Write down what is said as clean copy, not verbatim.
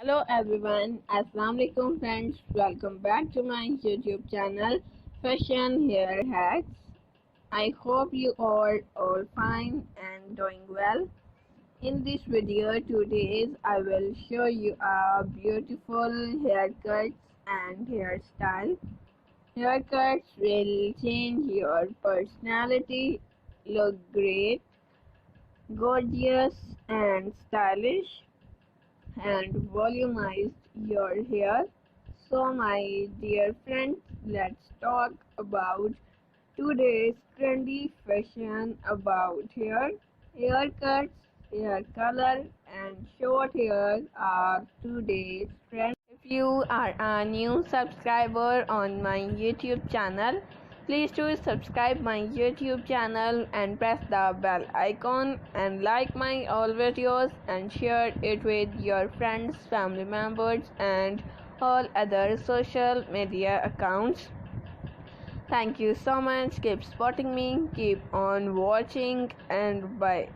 Hello everyone, Assalamu alaikum friends, welcome back to my YouTube channel Fashion Hair Hacks. I hope you are all fine and doing well. In this video today I will show you a beautiful haircuts and hairstyle. Haircuts will change your personality, look great, gorgeous and stylish and volumized your hair. So my dear friends, let's talk about today's trendy fashion about hair. Haircuts, hair color and short hair are today's trend. If you are a new subscriber on my YouTube channel, please do subscribe my YouTube channel and press the bell icon and like my all videos and share it with your friends, family members and all other social media accounts. Thank you so much. Keep supporting me. Keep on watching and bye.